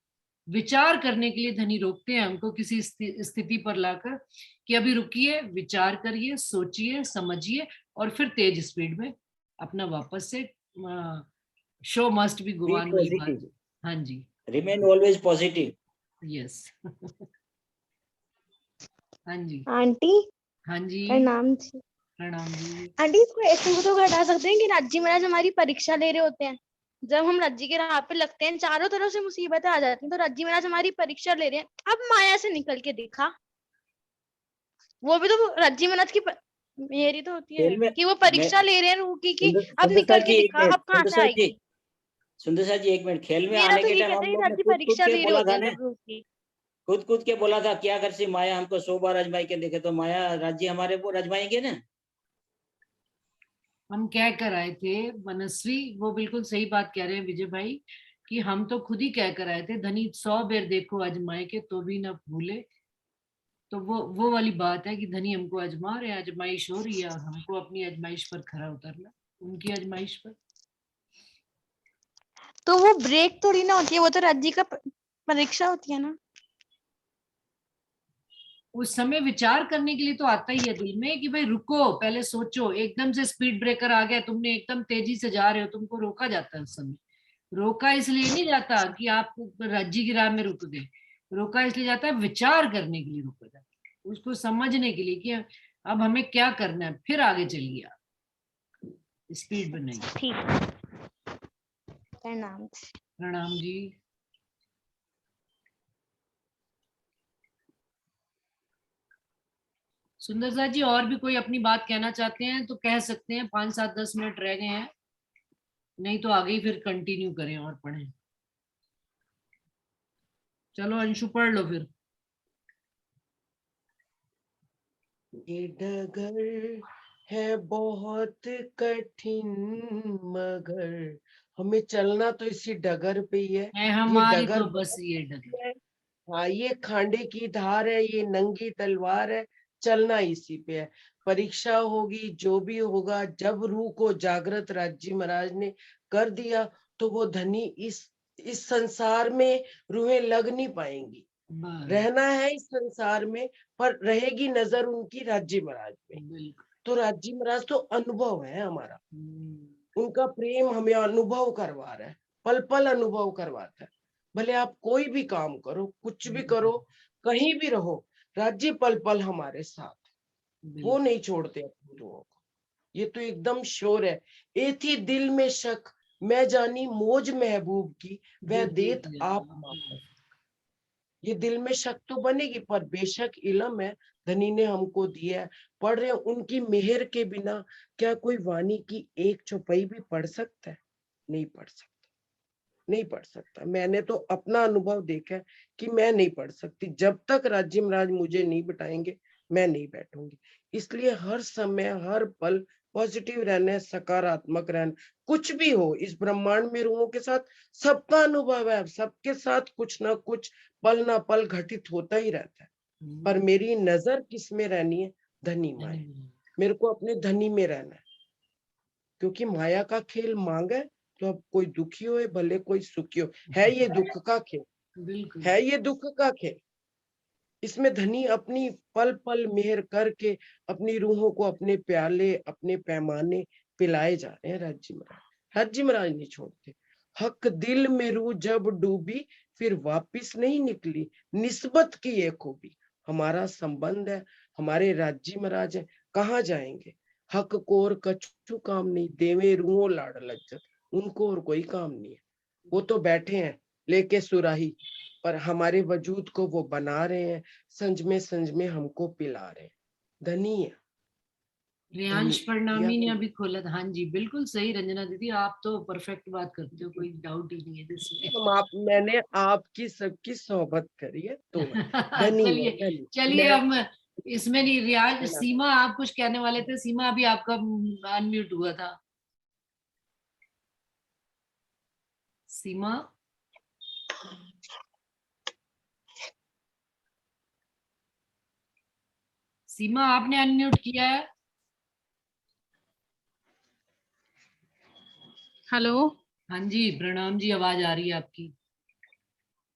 विचार करने के लिए धनी रोकते हैं हमको किसी स्थिति पर लाकर कि अभी रुकिए, विचार करिए, सोचिए, समझिए, और फिर तेज स्पीड में अपना वापस से show must be go on वाली बात। हाँ जी, रिमेन ऑलवेज पॉजिटिव। यस। हाँ जी आंटी। हाँ जी, प्रणाम जी। प्रणाम जी। आंटी, इसको ऐसे तो घटा सकते हैं कि राज्जी महाराज हमारी परीक्षा ले रहे होते हैं। जब हम राज्जी के राह पे लगते हैं, चारों तरफ से मुसीबतें आ जाती हैं, तो राज्जी महाराज हमारी परीक्षा ले रहे हैं। अब माया से निकल के दिखा, वो भी तो राज्जी महाराज की मेरी तो होती है कि वो परीक्षा ले रहे हैं रूह की अब निकल के दिखा, अब कहाँ से आएगी। सुंदर साहब जी, एक मिनट। खेल में मेरा आने तो के ये टाइम कहते हम हैं लोग ने राज्जी कूद परीक्षा के ले रहे बोला होते था हैं ना, जब रूह की। कूद के बोला था, क्या कर सी माया हमको 100 बार आजमाई के देखे, तो माया राज्य हमारे को आजमाएंगे ना। हम कह कर आए थे मनस्वी, वो बिल्कुल सही बात कह रहे हैं विजय भाई, कि हम तो खुद ही कह कर आए थे धनी 100 बेर देखो आजमाए के तो भी ना भूले। तो वो वाली बात है कि धनी हमको आजमा रहे हैं, आजमाइश हो रही है, और हमको अपनी आजमाइश पर खरा उतरना, उनकी आजमाइश पर। तो वो ब्रेक थोड़ी ना होती है, वो तो राज्य का परीक्षा होती है ना। उस समय विचार करने के लिए तो आता ही है दिल में कि भाई रुको, पहले सोचो। एकदम से स्पीड ब्रेकर आ गया, तुमने एकदम तेजी से जा रहे हो, तुमको रोका जाता है उस समय। रोका इसलिए नहीं जाता कि आप राज्य की राह में रुक गए, रोका इसलिए जाता है विचार करने के लिए रोका जाता है, उसको समझने के लिए कि अब हमें क्या करना है, फिर आगे चलिए आप, स्पीड बनाइए। ठीक, प्रणाम। प्रणाम जी। सुंदर सा जी, और भी कोई अपनी बात कहना चाहते हैं तो कह सकते हैं, 5, 7, 10 मिनट रह गए हैं, नहीं तो आगे ही फिर कंटिन्यू करें और पढ़ें। चलो अंशु पढ़ लो फिर। ये डगर है बहुत कठिन, मगर हमें चलना तो इसी डगर पे ही है। ये हमारी डगर तो बस बहुत ये डगर। है। हाँ, ये खांडे की धार है, ये नंगी तलवार है, चलना इसी पे है। परीक्षा होगी, जो भी होगा, जब रूह को जागृत राज्य महाराज ने कर दिया तो वो धनी इस संसार में रूहें लग नहीं पाएंगी। रहना है इस संसार में, पर रहेगी नजर उनकी राज्य महाराज पे। तो राज्य महाराज तो अनुभव है हमारा, उनका प्रेम हमें अनुभव करवा रहा है, पल पल अनुभव करवाता है। भले आप कोई भी काम करो, कुछ भी करो, कहीं भी रहो, राज्य पल पल हमारे साथ, वो नहीं छोड़ते अपने लोगों को। ये तो एकदम श्योर है। एक ही दिल में शक, मैं जानी मौज महबूब की, वह देत आप माफ। ये दिल में शक तो बनेगी, पर बेशक इल्म है धनी ने हमको दिया है, पढ़ रहे हैं। उनकी मेहर के बिना क्या कोई वाणी की एक चौपाई भी पढ़ सकता है? नहीं पढ़ सकता, नहीं पढ़ सकता। मैंने तो अपना अनुभव देखा है कि मैं नहीं पढ़ सकती। जब तक राज्य महाराज मुझे नहीं बिठाएंगे, मैं नहीं बैठूंगी। इसलिए हर समय, हर पल पॉजिटिव रहना है, सकारात्मक रहना। कुछ भी हो इस ब्रह्मांड में, रूहों के साथ सबका अनुभव है, सबके साथ कुछ ना कुछ पल ना पल घटित होता ही रहता है। पर मेरी नजर किस में रहनी है? धनी माया। मेरे को अपने धनी में रहना है, क्योंकि माया का खेल मांग है। तो अब कोई दुखी हो भले कोई सुखी हो, है ये दुख का खेल, है ये दुख का खेल। इसमें धनी अपनी पल पल मेहर करके अपनी रूहों को अपने प्याले, अपने पैमाने पिलाए जा रहे हैं राज्य महाराज। राज्य महाराज नहीं छोड़ते। हक दिल में रूह जब डूबी, फिर वापिस नहीं निकली, निस्बत की ये खूबी। हमारा संबंध है, हमारे राज्य महाराज है, कहाँ जाएंगे? हक को और कछु काम नहीं, देवे रूहों लाड़ लज्जत, उनको और कोई काम नहीं है। वो तो बैठे हैं लेके सुराही, पर हमारे वजूद को वो बना रहे हैं, संज में हमको पिला रहे हैं। धनी है। रियांश प्रणामी ने अभी खोला था। हाँ जी, बिल्कुल सही रंजना दीदी, आप तो परफेक्ट बात करते हो, कोई डाउट ही नहीं है इसमें। मैंने आपकी सबकी सोहबत करी है तो धनी है, धनी। चलिए हम इसमें नहीं। रियाज, सीमा आप कुछ कहने वाले थे। सीमा अभी आपका अनम्यूट हुआ था। सीमा, सीमा आपने अनम्यूट किया है। हेलो। हाँ जी, प्रणाम जी, आवाज आ रही है आपकी।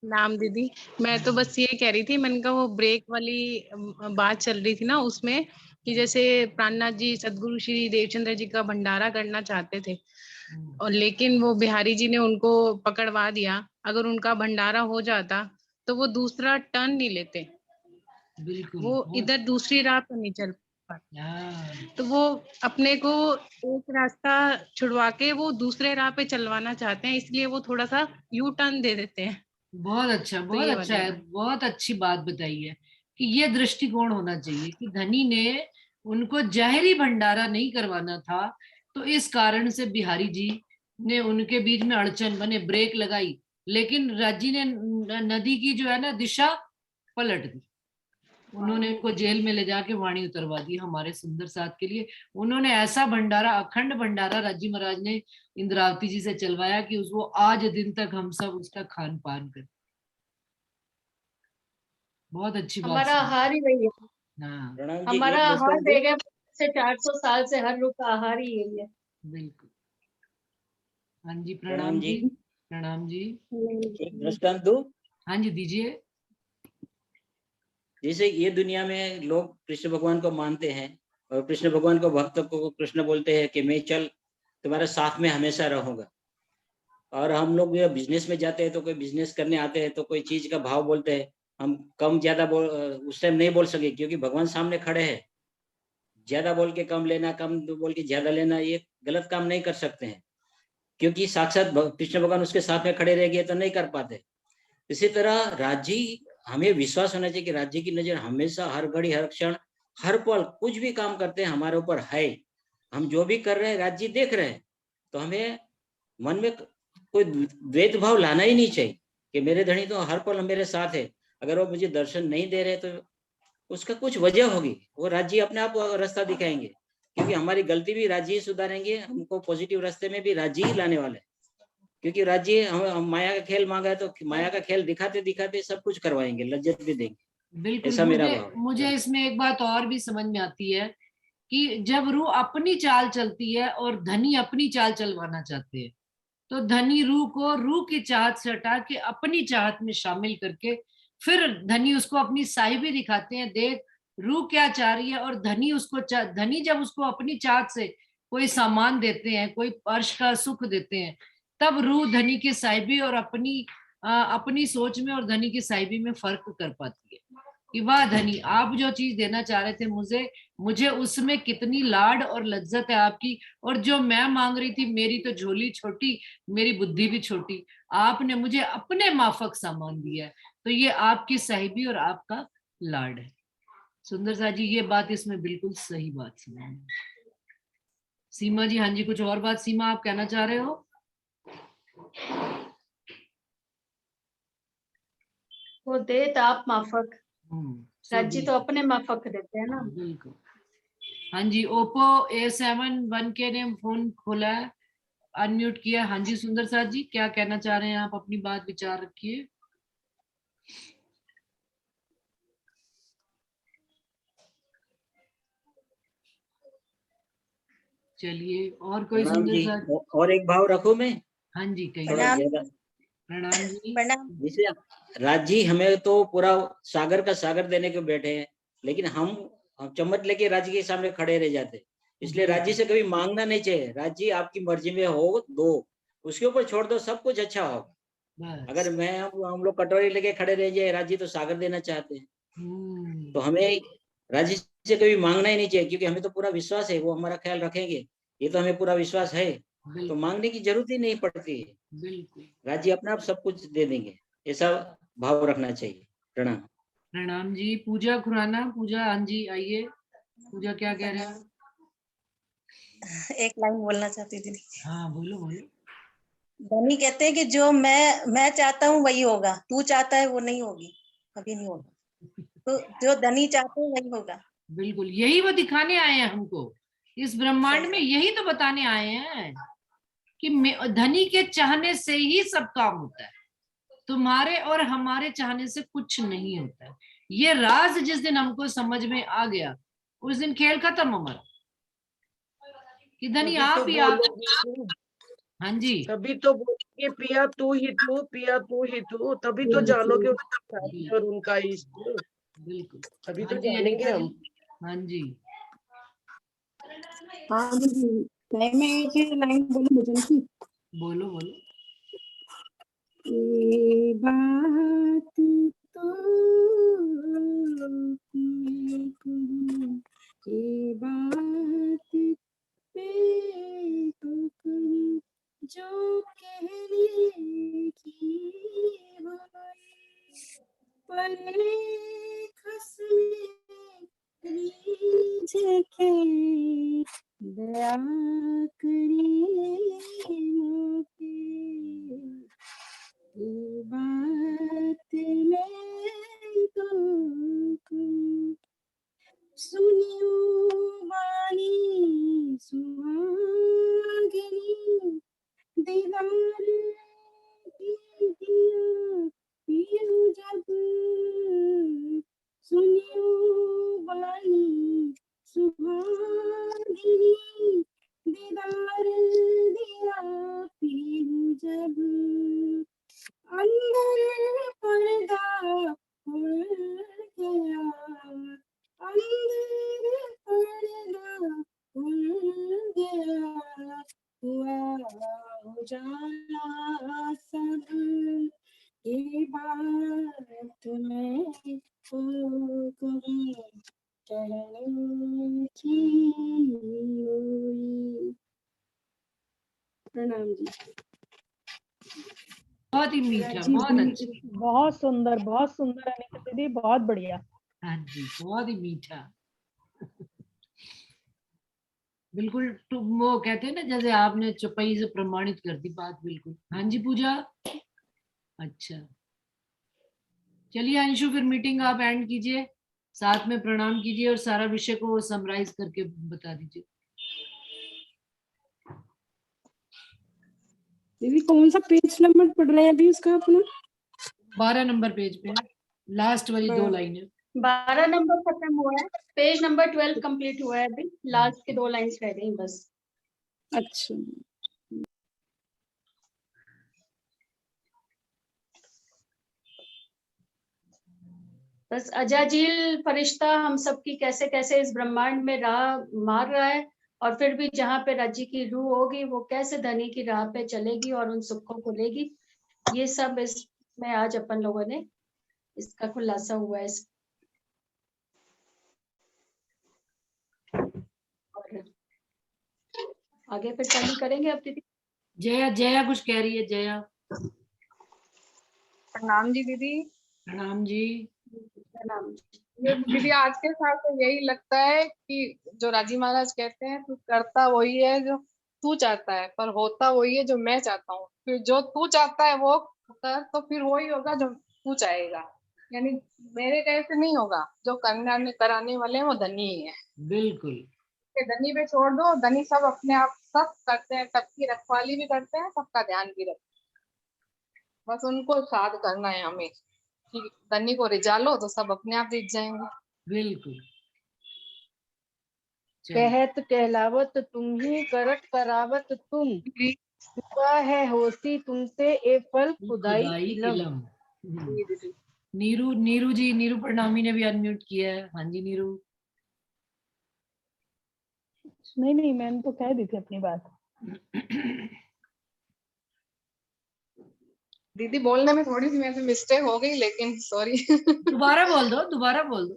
नाम दीदी, मैं तो बस ये कह रही थी, मैंने कहा वो ब्रेक वाली बात चल रही थी ना, उसमें कि जैसे प्राणनाथ जी सदगुरु श्री देवचंद्र जी का भंडारा करना चाहते थे, और लेकिन वो बिहारी जी ने उनको पकड़वा दिया। अगर उनका भंडारा हो जाता तो वो दूसरा टर्न नहीं लेते, बिल्कुल, वो इधर दूसरी राह पर नहीं चल पाते। तो वो अपने को एक रास्ता छुड़वा के वो दूसरे राह पे चलवाना चाहते हैं, इसलिए वो थोड़ा सा यू टर्न दे देते हैं। बहुत अच्छा, बहुत अच्छा है, बहुत अच्छी बात बताई है कि ये दृष्टिकोण होना चाहिए कि धनी ने उनको जहरी भंडारा नहीं करवाना था, तो इस कारण से बिहारी जी ने उनके बीच में अड़चन बने, ब्रेक लगाई, लेकिन राजी ने नदी की जो है ना दिशा पलट दी। उन्होंने उनको जेल में ले जाके वाणी उतरवा दी हमारे सुंदर साथ के लिए। उन्होंने ऐसा भंडारा, अखंड भंडारा राज्य महाराज ने इंद्रावती जी से चलवाया कि उसको आज दिन तक हम सब उसका खान पान कर। बहुत अच्छी बात। हमारा आहार ही वही है। हाँ, हमारा आहार देगा से 400 साल से हर रुख का आहार ही यही है। बिल्कुल। हाँ जी, प्रणाम जी। प्रणाम जी। एक दृष्टांत दूं? हाँ जी, दीजिए। जैसे ये दुनिया में लोग कृष्ण भगवान को मानते हैं, और कृष्ण भगवान को, भक्त को कृष्ण बोलते हैं कि मैं चल तुम्हारे साथ में हमेशा रहूंगा। और हम लोग बिजनेस में जाते हैं तो कोई बिजनेस करने आते हैं तो कोई चीज का भाव बोलते हैं, हम कम ज्यादा उस टाइम नहीं बोल सके क्योंकि भगवान सामने खड़े हैं। ज्यादा बोल के कम लेना, कम बोल के ज्यादा लेना, ये गलत काम नहीं कर सकते हैं। क्योंकि साक्षात कृष्ण भगवान उसके साथ में खड़े रह गए तो नहीं कर पाते। इसी तरह राज्य, हमें विश्वास होना चाहिए कि राज्य की नजर हमेशा, हर घड़ी, हर क्षण, हर पल, कुछ भी काम करते हैं हमारे ऊपर है। हम जो भी कर रहे हैं राज्य देख रहे हैं, तो हमें मन में कोई द्वैत भाव लाना ही नहीं चाहिए कि मेरे धनी तो हर पल मेरे साथ है, अगर वो मुझे दर्शन नहीं दे रहे तो उसका कुछ वजह होगी, वो राज्य अपने आप रास्ता दिखाएंगे, क्योंकि हमारी गलती भी राज्य ही सुधारेंगे, हमको पॉजिटिव रास्ते में भी राज्य ही लाने वाले, क्योंकि राज्य हम माया का खेल मांगा है तो माया का खेल दिखाते दिखाते सब कुछ करवाएंगे, लज्जत भी देंगे। बिल्कुल। ऐसा मेरा भाव है। मुझे इसमें एक बात और भी समझ में आती है कि जब रूह अपनी चाल चलती है और धनी अपनी चाल चलवाना चाहते हैं, तो धनी रूह को रूह की चाहत से हटा के अपनी चाहत में शामिल करके फिर धनी उसको अपनी साहिबी दिखाते हैं, देख रूह क्या चाह रही है। और धनी उसको धनी जब उसको अपनी चाहत से कोई सामान देते हैं, कोई अर्श का सुख देते हैं, तब रूह धनी की साहिबी और अपनी सोच में और धनी की साहिबी में फर्क कर पाती है कि वाह धनी, आप जो चीज देना चाह रहे थे मुझे उसमें कितनी लाड और लज्जत है आपकी, और जो मैं मांग रही थी, मेरी तो झोली छोटी, मेरी बुद्धि भी छोटी, आपने मुझे अपने माफक सामान दिया है, तो ये आपकी साहिबी और आपका लाड है। सुंदर सा जी, ये बात इसमें बिल्कुल सही बात सुना। सीमा जी, हाँ जी, कुछ और बात सीमा आप कहना चाह रहे हो? वो देत आप माफक, राज्य तो अपने माफक देते हैं ना। बिल्कुल। हाँ जी, ओप्पो A7 ने फोन खोला है, अनम्यूट किया। हाँ जी सुंदर साथ जी, क्या कहना चाह रहे हैं आप? अपनी बात विचार रखिए। चलिए, और कोई सुंदर साथ? और एक भाव रखू मैं। हाँ जी कहिए। प्रणाम जी। जैसे राज्य हमें तो पूरा सागर का सागर देने को बैठे हैं, लेकिन हम चम्मच लेके राज्य के सामने खड़े रह जाते, इसलिए राज्य से कभी मांगना नहीं चाहिए। राज्य आपकी मर्जी में हो दो, उसके ऊपर छोड़ दो, सब कुछ अच्छा होगा। अगर हम लोग कटोरी लेके खड़े रह जाए, राज्य तो सागर देना चाहते हैं, तो हमें राज्य से कभी मांगना ही नहीं चाहिए, क्योंकि हमें तो पूरा विश्वास है वो हमारा ख्याल रखेंगे, ये तो हमें पूरा विश्वास है, तो मांगने की जरूरत ही नहीं पड़ती है। बिल्कुल, राज्य अपने आप सब कुछ दे देंगे, ऐसा भाव रखना चाहिए। प्रणाम। प्रणाम जी। पूजा खुराना, पूजा हाँ जी आइए। पूजा क्या कह रहे हैं? एक लाइन बोलना चाहती थी। हाँ बोलो बोलो। धनी कहते हैं कि जो मैं चाहता हूँ वही होगा, तू चाहता है वो नहीं होगी, कभी नहीं होगा, तो जो धनी चाहते हैं वही होगा। बिल्कुल, यही वो दिखाने आए हैं हमको इस ब्रह्मांड में, यही तो बताने आए हैं कि धनी के चाहने से ही सब काम होता है, तुम्हारे और हमारे चाहने से कुछ नहीं होता है। ये राज जिस दिन हमको समझ में आ गया, उस दिन खेल खत्म हमारा, कि धनी आप ही आप। हाँ जी, तभी तो बोलेंगे पिया तू ही तू, पिया तू ही तू, तभी तो जानोगे उनका और उनका इष्ट। बिल्कुल, तभी हाँ तो जी जानेंगे अनीता हम। जी। हाँ जी, हाँ दीदी, मैं एक लाइन बोलूं भजन की? बोलो बोलो। ये बात तो ये बात मैं तो कहूं, जो कहने की पर खसने रीझ के दया करिए मोते, ये बात मैं तो कहूं, सुनियो वाणी सुहागिनी, दीदार कीजिए पियो जब, सुनियो वाणी सुहागिनी, दीदार दिया पियो जब, अंदर पर्दा उड़ गया, अंदर पर्दा उड़ गया, हुआ उजाला सब, ये बात मैं तो कहूं, कहने की हुई। प्रणाम जी। बहुत ही मीठा, जी, बहुत अच्छा। बहुत सुंदर अनिता दीदी, बहुत बढ़िया। हाँ जी, बहुत ही मीठा। बिल्कुल वो कहते हैं ना, जैसे आपने चौपाई से प्रमाणित कर दी बात, बिल्कुल। हाँ जी पूजा। अच्छा, चलिए अंशु, फिर मीटिंग आप एंड कीजिए, साथ में प्रणाम कीजिए और सारा विषय को समराइज करके बता दीजिए। दीदी कौन सा पेज नंबर पढ़ रहे हैं अभी उसका अपना? 12 नंबर पेज पे है, लास्ट वाली 2 लाइनें। 12 नंबर खत्म हुआ है, पेज नंबर 12 कंप्लीट हुआ है, अभी लास्ट के 2 लाइंस रह गई बस। अच्छा, बस अजाजिल फरिश्ता हम सबकी कैसे कैसे इस ब्रह्मांड में राह मार रहा है, और फिर भी जहाँ पे राज्य की रूह होगी वो कैसे धनी की राह पे चलेगी और उन सुखों को लेगी, ये सब इसमें आज अपन लोगों ने इसका खुलासा हुआ है। और आगे फिर चालू करेंगे अब दीदी। जया कुछ कह रही है। जया। प्रणाम जी दीदी। प्रणाम जी। प्रणाम। ये दीदी आज के साथ तो यही लगता है कि जो राजी महाराज कहते हैं, तू करता वही है जो तू चाहता है, पर होता वही है जो मैं चाहता हूँ। फिर जो तू चाहता है वो कर, तो फिर वही होगा जो तू चाहेगा। यानी मेरे कहे से नहीं होगा, जो कराने वाले हैं वो धनी ही है। बिल्कुल। धनी पे छोड़ दो, धनी सब अपने आप सब करते हैं, सबकी रखवाली भी करते हैं, सबका ध्यान भी रखते हैं। बस उनको साथ करना है हमें कि धनी को रिझा लो तो सब अपने आप रिझ जाएंगे। बिल्कुल। कहत कहलावत तुम ही, करत करावत तुम, हुआ है होसी तुमसे ए फल खुदाई इलम। नीरू जी, नीरू प्रणामी ने भी अनम्यूट किया है। हाँ जी नीरू। नहीं मैंने तो कह दी थी अपनी बात। दीदी बोलने में थोड़ी सी मेरे से मिस्टेक हो गई, लेकिन सॉरी। दोबारा बोल दो,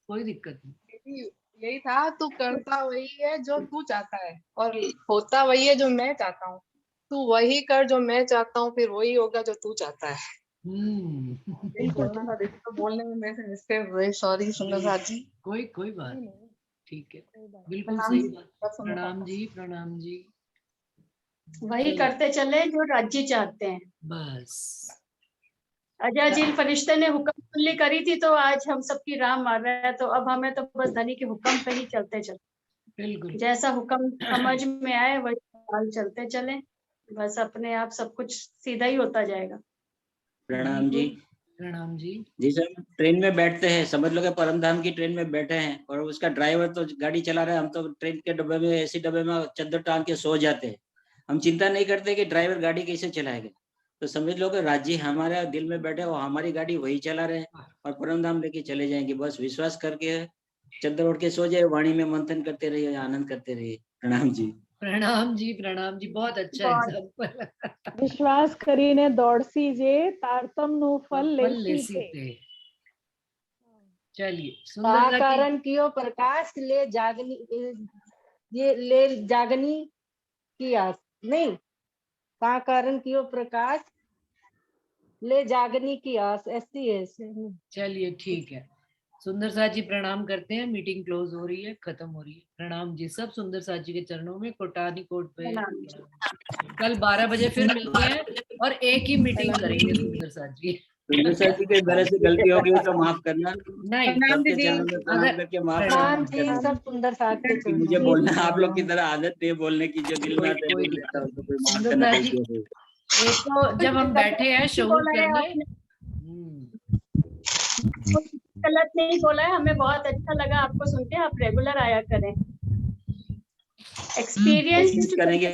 कोई दिक्कत नहीं। दीदी यही था, तू करता वही है जो तू चाहता है और होता वही है जो मैं चाहता हूँ। तू वही कर जो मैं चाहता हूँ, फिर वही होगा जो तू चाहता है। बोलना था दीदी, तो बोलने में मेरे से मिस्टेक हुई, सॉरी सुंदर साथ जी। कोई बात नहीं, ठीक है, बिल्कुल सही बात। प्रणाम जी, प्रणाम जी। वही करते चले जो राज्य चाहते हैं बस। अजाजिल फरिश्ते ने हुक्म करी थी तो आज हम सबकी राह मार रहा है, तो अब हमें तो बस धनी के हुक्म पे ही चलते चले। बिल्कुल। जैसा हुक्म समझ में आए वही हाल चलते चले, बस अपने आप सब कुछ सीधा ही होता जाएगा। प्रणाम जी। प्रणाम जी। जी सर, ट्रेन में बैठते हैं, समझ लो कि परमधाम की ट्रेन में बैठे हैं और उसका ड्राइवर तो गाड़ी चला रहा है, हम तो ट्रेन के डब्बे में, एसी डब्बे में चद्दर टांग के सो जाते हैं। हम चिंता नहीं करते कि ड्राइवर गाड़ी कैसे चलाएगा। तो समझ लो कि राज्य हमारे दिल में बैठे, वो हमारी गाड़ी वही चला रहे हैं और परमधाम लेके चले जाएंगे। बस विश्वास करके चद्दर ओढ़ के सो जाए, वाणी में मंथन करते रहिए, आनंद करते रहिए। प्रणाम जी। प्रणाम जी, प्रणाम जी, बहुत अच्छा एग्जाम्पल। विश्वास करीने दौड़सी जे, तारतम नु फल लेसी ते। चलिए, का कारण कियो प्रकाश ले जागनी, ये ले जागनी की आस नहीं, का कारण कियो प्रकाश ले जागनी की आस, ऐसी है। चलिए ठीक है, सुंदर साथ जी प्रणाम करते हैं। मीटिंग क्लोज हो रही है, खत्म हो रही है। प्रणाम जी, सब सुंदर साथ जी के चरणों में कोटानी कोट पे। कल 12 बजे फिर मिलते हैं और एक ही मीटिंग करेंगे सुंदर साथ जी। सुंदर साथ जी के तरह से गलती हो गई तो माफ करना। नहीं, सबके चरणों में प्रणाम करके माफ करना। सब सुंदर साथ के चरणों मुझे बोलना आप लोग की तरह आदत नहीं बोलने की, जो दिल में आता है बोल देता हूं, तो कोई माफ करना गलती हो गई। एक तो जब हम बैठे हैं शऊर करने। गलत नहीं बोला है, हमें बहुत अच्छा लगा आपको सुन के, आप रेगुलर आया करें। एक्सपीरियंस करेंगे।